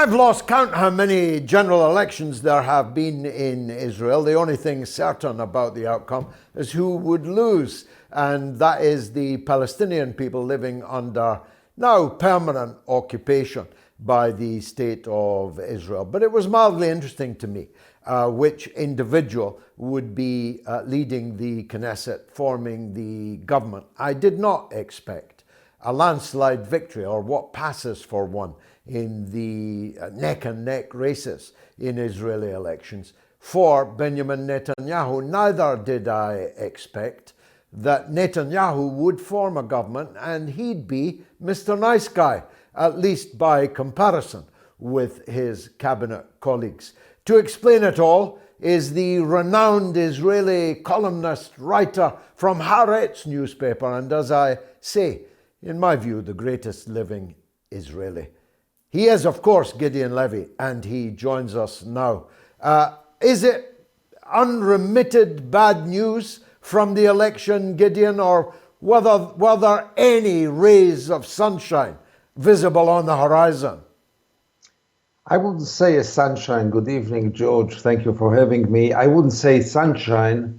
I've lost count how many general elections there have been in Israel. The only thing certain about the outcome is who would lose, and that is the Palestinian people living under now permanent occupation by the state of Israel. But it was mildly interesting to me which individual would be leading the Knesset, forming the government. I did not expect a landslide victory, or what passes for one, in the neck-and-neck races in Israeli elections for Benjamin Netanyahu. Neither did I expect that Netanyahu would form a government and he'd be Mr. Nice Guy, at least by comparison with his cabinet colleagues. To explain it all is the renowned Israeli columnist, writer from Haaretz newspaper, and as I say, in my view, the greatest living Israeli. He is, of course, Gideon Levy, and he joins us now. Is it unremitted bad news from the election, Gideon, or were there any rays of sunshine visible on the horizon? I wouldn't say a sunshine. Good evening, George. Thank you for having me. I wouldn't say sunshine,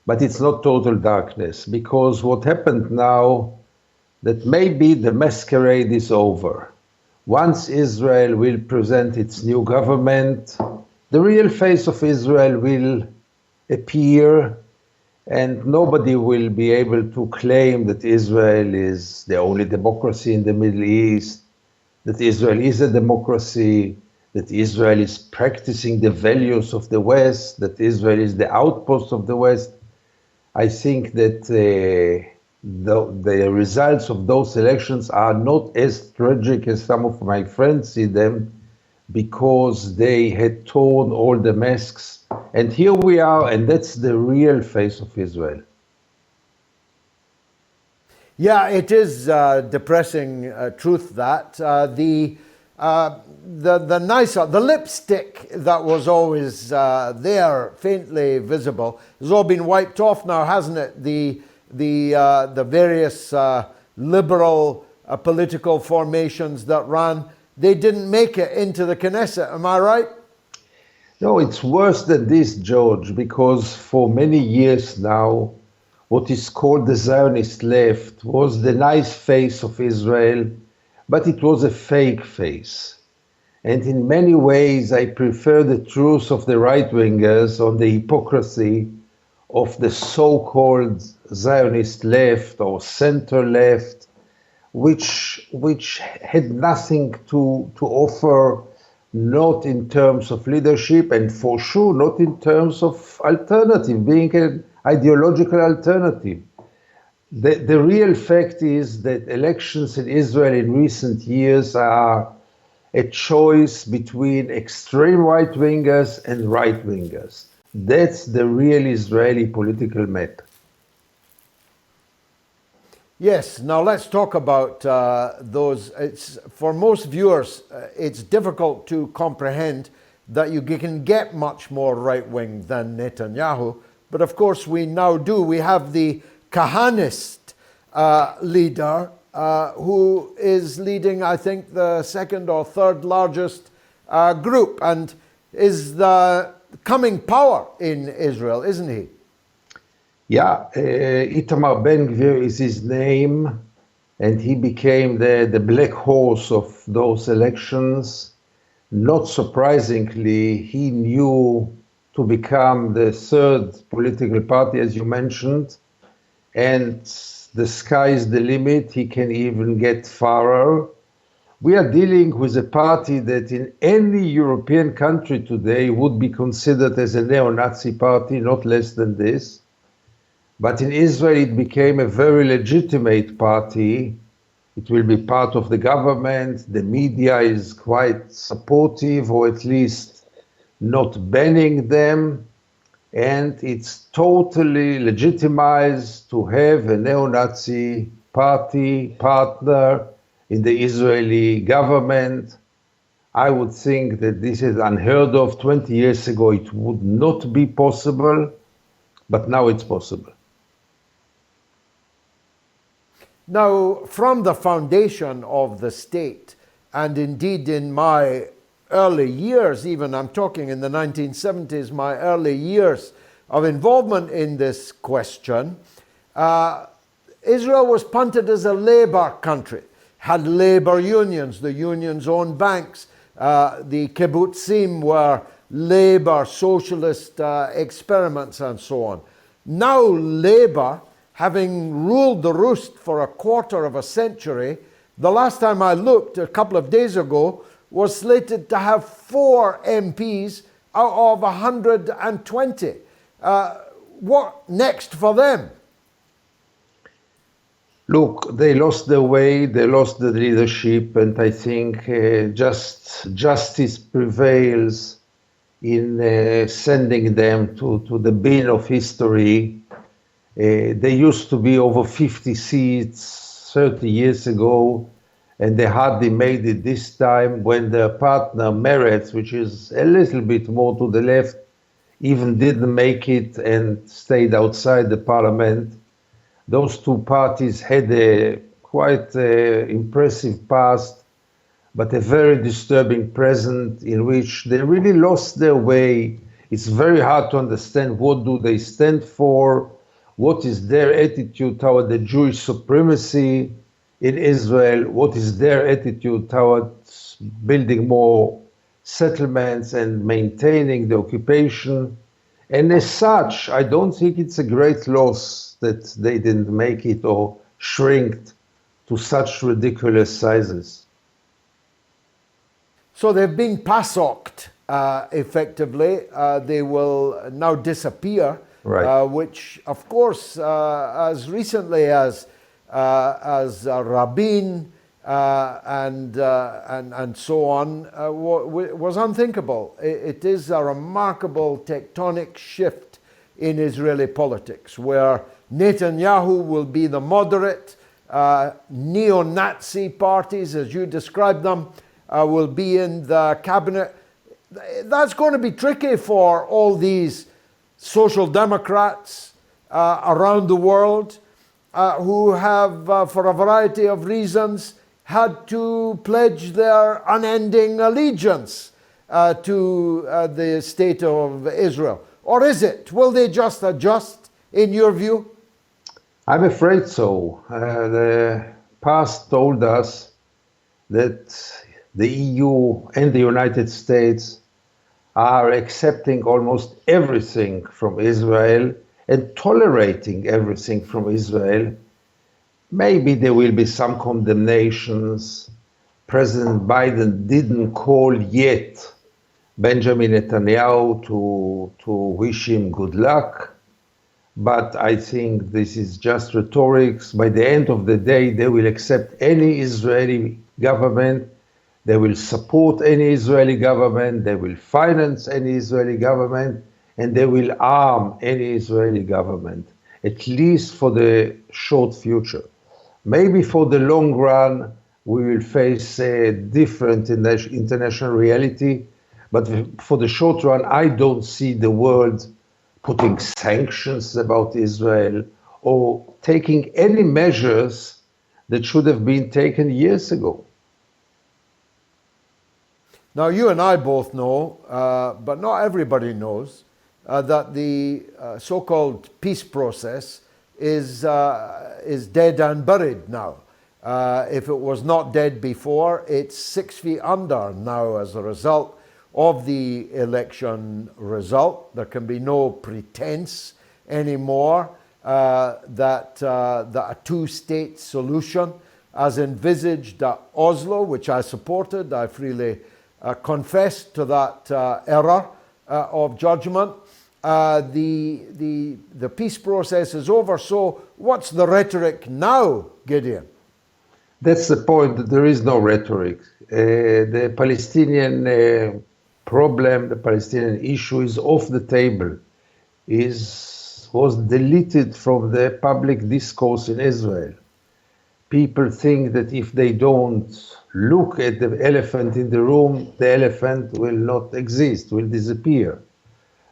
but it's not total darkness, because what happened now, that maybe the masquerade is over. Once Israel will present its new government, the real face of Israel will appear, and nobody will be able to claim that Israel is the only democracy in the Middle East, that Israel is a democracy, that Israel is practicing the values of the West, that Israel is the outpost of the West. I think that the results of those elections are not as tragic as some of my friends see them, because they had torn all the masks. And here we are, and that's the real face of Israel. Yeah, it is depressing truth that the lipstick that was always there, faintly visible, has all been wiped off now, hasn't it? The various liberal political formations that ran, they didn't make it into the Knesset, am I right? No, it's worse than this, George, because for many years now, what is called the Zionist left was the nice face of Israel, but it was a fake face. And in many ways, I prefer the truth of the right-wingers on the hypocrisy of the so-called Zionist left or center left, which had nothing to offer, not in terms of leadership, and for sure not in terms of alternative, being an ideological alternative. The real fact is that elections in Israel in recent years are a choice between extreme right-wingers and right-wingers. That's the real Israeli political map. Yes, now let's talk about those. For most viewers, it's difficult to comprehend that you can get much more right-wing than Netanyahu, but of course we now do. We have the Kahanist leader who is leading, I think, the second or third largest group, and is the coming power in Israel, isn't he? Yeah, Itamar Ben-Gvir is his name, and he became the black horse of those elections. Not surprisingly, he knew to become the third political party, as you mentioned, and the sky is the limit. He can even get farther. We are dealing with a party that in any European country today would be considered as a neo-Nazi party, not less than this. But in Israel, it became a very legitimate party. It will be part of the government. The media is quite supportive, or at least not banning them. And it's totally legitimized to have a neo-Nazi party partner in the Israeli government. I would think that this is unheard of. 20 years ago, it would not be possible, but now it's possible. Now, from the foundation of the state, and indeed in my early years, even I'm talking in the 1970s, my early years of involvement in this question, Israel was punted as a labor country, had labor unions, the unions owned banks, the kibbutzim were labor socialist experiments and so on. Now labor, having ruled the roost for a quarter of a century, the last time I looked a couple of days ago, was slated to have 4 MPs out of 120. What next for them? Look, they lost their way, they lost the leadership, and I think justice prevails in sending them to the bin of history. They used to be over 50 seats 30 years ago, and they hardly made it this time when their partner Meretz, which is a little bit more to the left, even didn't make it and stayed outside the parliament. Those two parties had a quite impressive past, but a very disturbing present in which they really lost their way. It's very hard to understand what do they stand for, what is their attitude toward the Jewish supremacy in Israel, what is their attitude towards building more settlements and maintaining the occupation. And as such, I don't think it's a great loss that they didn't make it or shrink to such ridiculous sizes. So they've been PASOK'd effectively. They will now disappear, Right. which, of course, as recently as Rabin and so on, was unthinkable. It is a remarkable tectonic shift in Israeli politics, where Netanyahu will be the moderate, neo-Nazi parties, as you described them, will be in the cabinet. That's going to be tricky for all these social democrats around the world who have, for a variety of reasons, had to pledge their unending allegiance to the state of Israel. Or is it? Will they just adjust, in your view? I'm afraid so. The past told us that the EU and the United States are accepting almost everything from Israel and tolerating everything from Israel. Maybe there will be some condemnations. President Biden didn't call yet Benjamin Netanyahu to wish him good luck. But I think this is just rhetoric. By the end of the day, they will accept any Israeli government. They will support any Israeli government. They will finance any Israeli government. And they will arm any Israeli government, at least for the short future. Maybe for the long run, we will face a different international reality. But for the short run, I don't see the world putting sanctions about Israel or taking any measures that should have been taken years ago. Now, you and I both know, but not everybody knows, that the so-called peace process is dead and buried now. If it was not dead before, it's 6 feet under now as a result of the election result. There can be no pretense anymore that a two-state solution, as envisaged at Oslo, which I supported, I freely confess to that error of judgment. The peace process is over. So what's the rhetoric now, Gideon? That's the point, that there is no rhetoric. The Palestinian problem, the Palestinian issue is off the table, was deleted from the public discourse in Israel. People think that if they don't look at the elephant in the room, the elephant will not exist, will disappear.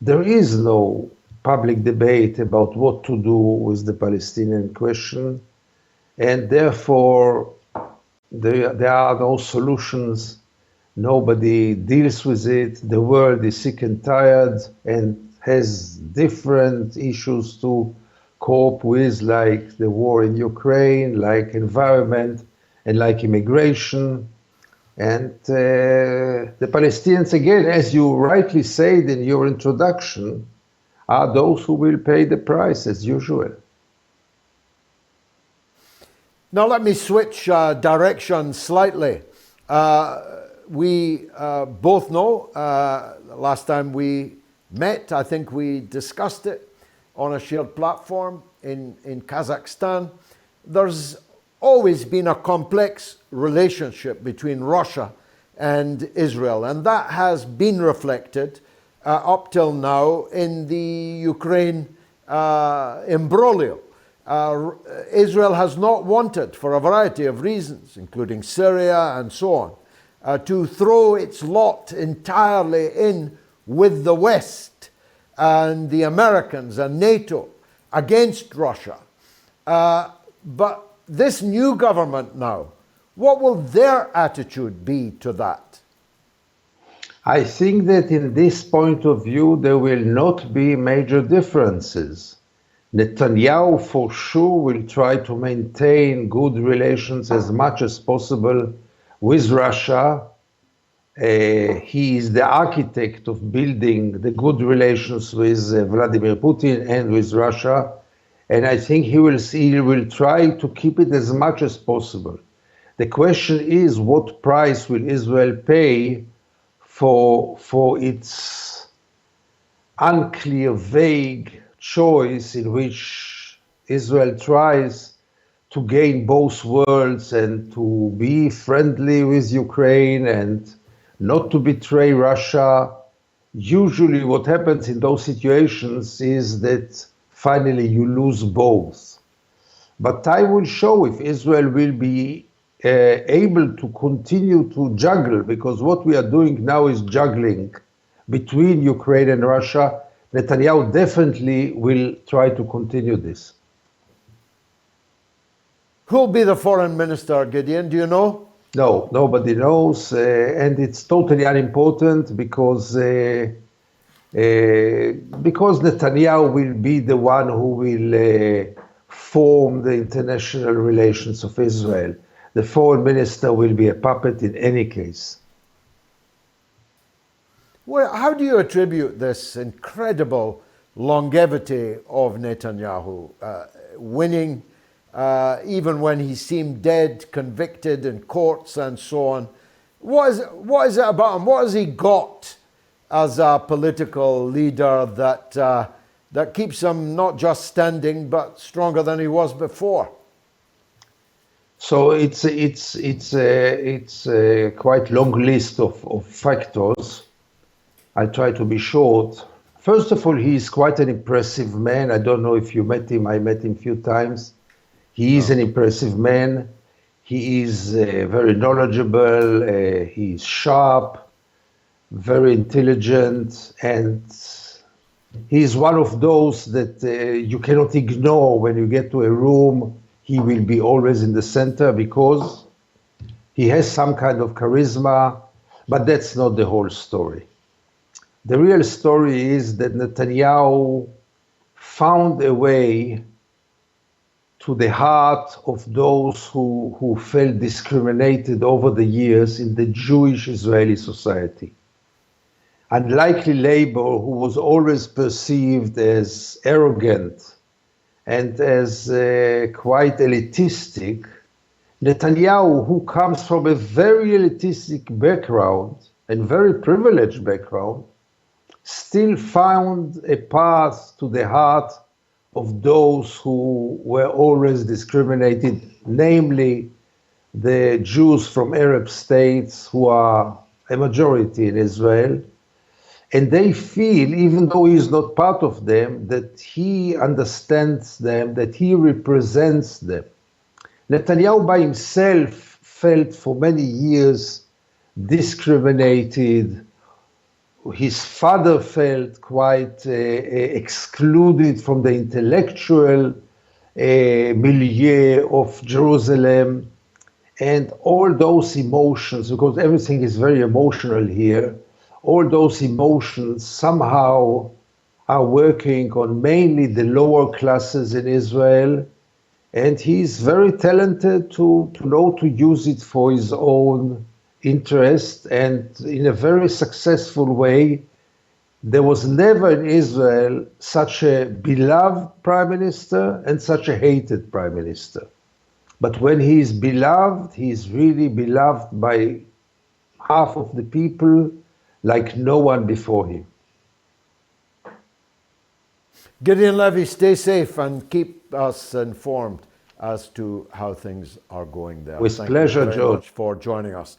There is no public debate about what to do with the Palestinian question, and therefore there are no solutions Nobody deals with it. The world is sick and tired and has different issues to cope with, like the war in Ukraine, like environment, and like immigration. And the Palestinians, again, as you rightly said in your introduction, are those who will pay the price as usual. Now let me switch direction slightly. We both know, last time we met, I think we discussed it on a shared platform in Kazakhstan. There's always been a complex relationship between Russia and Israel, and that has been reflected up till now in the Ukraine imbroglio. Israel has not wanted, for a variety of reasons, including Syria and so on, to throw its lot entirely in with the West and the Americans and NATO against Russia. But this new government now, what will their attitude be to that? I think that in this point of view, there will not be major differences. Netanyahu, for sure, will try to maintain good relations as much as possible with Russia. He is the architect of building the good relations with Vladimir Putin and with Russia. And I think he will try to keep it as much as possible. The question is, what price will Israel pay for its unclear, vague choice in which Israel tries to gain both worlds and to be friendly with Ukraine and not to betray Russia. Usually what happens in those situations is that finally you lose both. But time will show if Israel will be able to continue to juggle, because what we are doing now is juggling between Ukraine and Russia. Netanyahu definitely will try to continue this. Who will be the foreign minister, Gideon? Do you know? No, nobody knows, and it's totally unimportant because Netanyahu will be the one who will form the international relations of Israel. The foreign minister will be a puppet in any case. Well, how do you attribute this incredible longevity of Netanyahu, winning even when he seemed dead, convicted in courts and so on? What is it about him? What has he got as a political leader that keeps him not just standing but stronger than he was before? So it's a quite long list of factors. I'll try to be short. First of all, he is quite an impressive man. I don't know if you met him. I met him a few times. He is an impressive man. He is very knowledgeable. He is sharp, very intelligent, and he is one of those that you cannot ignore when you get to a room. He will be always in the center because he has some kind of charisma, but that's not the whole story. The real story is that Netanyahu found a way to the heart of those who felt discriminated over the years in the Jewish Israeli society. Unlikely labor, who was always perceived as arrogant and as quite elitistic, Netanyahu, who comes from a very elitistic background and very privileged background, still found a path to the heart of those who were always discriminated, namely the Jews from Arab states, who are a majority in Israel. And they feel, even though he is not part of them, that he understands them, that he represents them. Netanyahu by himself felt for many years discriminated. His father felt quite excluded from the intellectual milieu of Jerusalem. And all those emotions, because everything is very emotional here, all those emotions somehow are working on mainly the lower classes in Israel. And he's very talented to know to use it for his own interest and in a very successful way. There was never in Israel such a beloved prime minister and such a hated prime minister. But when he is beloved, he is really beloved by half of the people like no one before him. Gideon Levy, stay safe and keep us informed as to how things are going there. With Thank pleasure, you very George. much for joining us.